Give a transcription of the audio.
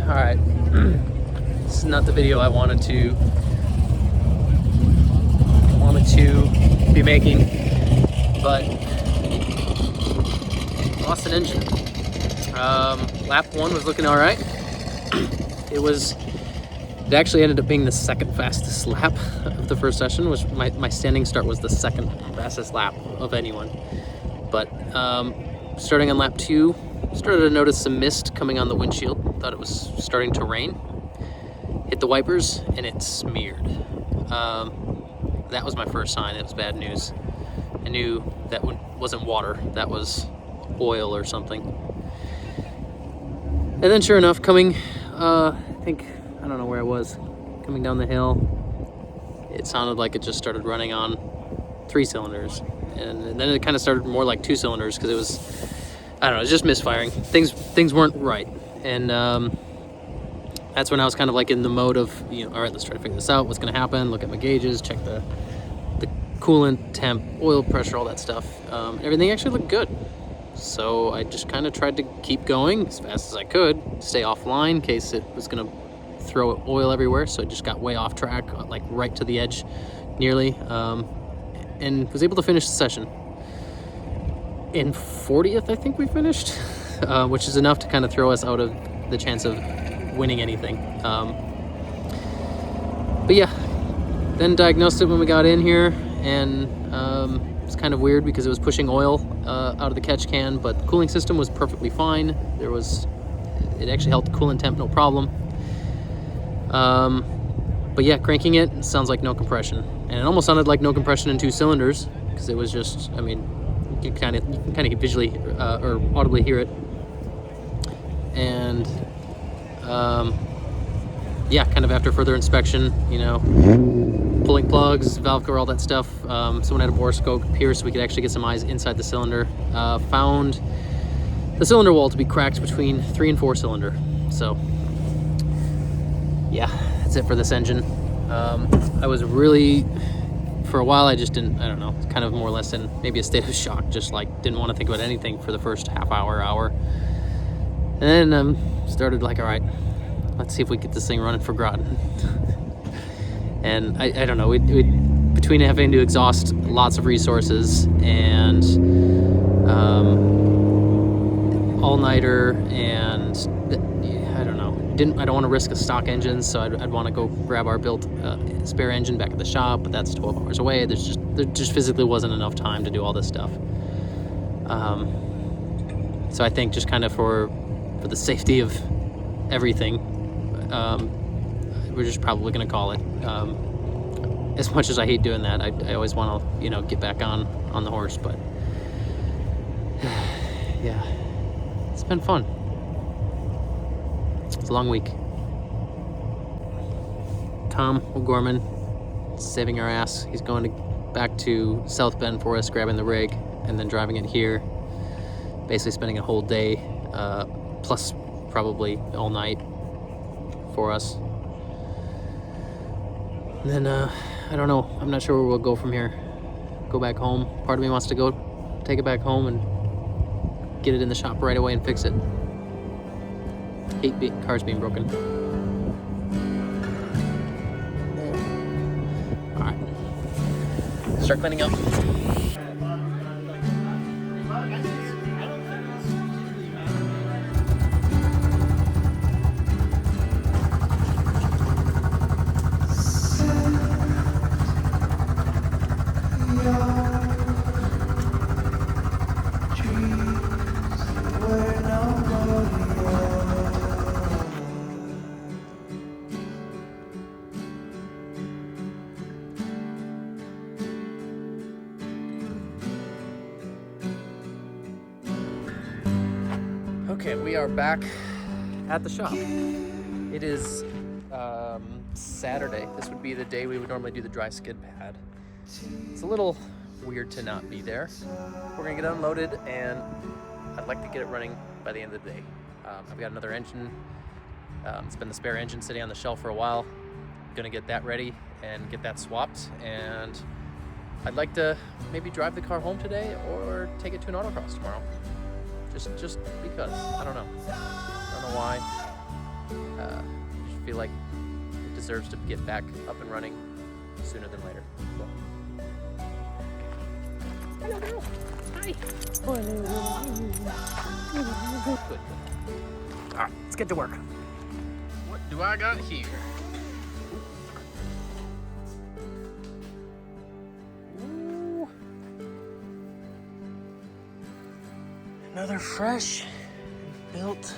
Alright, this is not the video I wanted to be making, but lost an engine. Lap 1 was looking alright. It actually ended up being the second fastest lap of the first session, which my standing start was the second fastest lap of anyone. But starting on lap 2, started to notice some mist coming on the windshield. Thought it was starting to rain. Hit the wipers and it smeared. That was my first sign. It was bad news. I knew that wasn't water. That was oil or something. And then sure enough, coming, I don't know where I was, coming down the hill, it sounded like it just started running on 3 cylinders. And then it kind of started more like 2 cylinders because it was, I don't know, it was just misfiring. Things weren't right. And that's when I was kind of like in the mode of, all right, let's try to figure this out. What's going to happen? Look at my gauges, check the coolant, temp, oil pressure, all that stuff. Everything actually looked good. So I just kind of tried to keep going as fast as I could, stay offline in case it was going to throw oil everywhere. So I just got way off track, like right to the edge nearly, and was able to finish the session. In 40th, I think we finished, which is enough to kind of throw us out of the chance of winning anything. But yeah, then diagnosed it when we got in here, and it's kind of weird because it was pushing oil out of the catch can, but the cooling system was perfectly fine. It actually held the coolant temp, no problem. But yeah, cranking it sounds like no compression, and it almost sounded like no compression in 2 cylinders because it was just, I mean, you can kind of visually or audibly hear it. And yeah, kind of after further inspection, pulling plugs, valve cover, all that stuff. Someone had a borescope here so we could actually get some eyes inside the cylinder. Found the cylinder wall to be cracked between 3 and 4 cylinder. So yeah, that's it for this engine. I was really, for a while, I just didn't, I don't know, kind of more or less in maybe a state of shock, just like didn't want to think about anything for the first half hour. And then started like, all right, let's see if we get this thing running for Groton. And I don't know, we between having to exhaust lots of resources and all-nighter, and I don't know, I don't want to risk a stock engine, so I'd want to go grab our built spare engine back at the shop, but that's 12 hours away. There just physically wasn't enough time to do all this stuff. So I think just kind of for the safety of everything, we're just probably going to call it. As much as I hate doing that, I always want to, get back on the horse, but yeah, it's been fun. It's a long week. Tom O'Gorman saving our ass. He's going back to South Bend for us, grabbing the rig, and then driving it here. Basically spending a whole day, plus probably all night for us. And then, I don't know. I'm not sure where we'll go from here. Go back home. Part of me wants to go take it back home and get it in the shop right away and fix it. Hate cars being broken. All right. Start cleaning up. Okay, we are back at the shop. It is Saturday. This would be the day we would normally do the dry skid pad. It's a little weird to not be there. We're gonna get unloaded, and I'd like to get it running by the end of the day. I've got another engine. It's been the spare engine sitting on the shelf for a while. I'm gonna get that ready and get that swapped, and I'd like to maybe drive the car home today or take it to an autocross tomorrow. Just because. I don't know why. I just feel like it deserves to get back up and running sooner than later. So. Hello, girl. Hi. Good. All right, let's get to work. What do I got here? Ooh. Another fresh built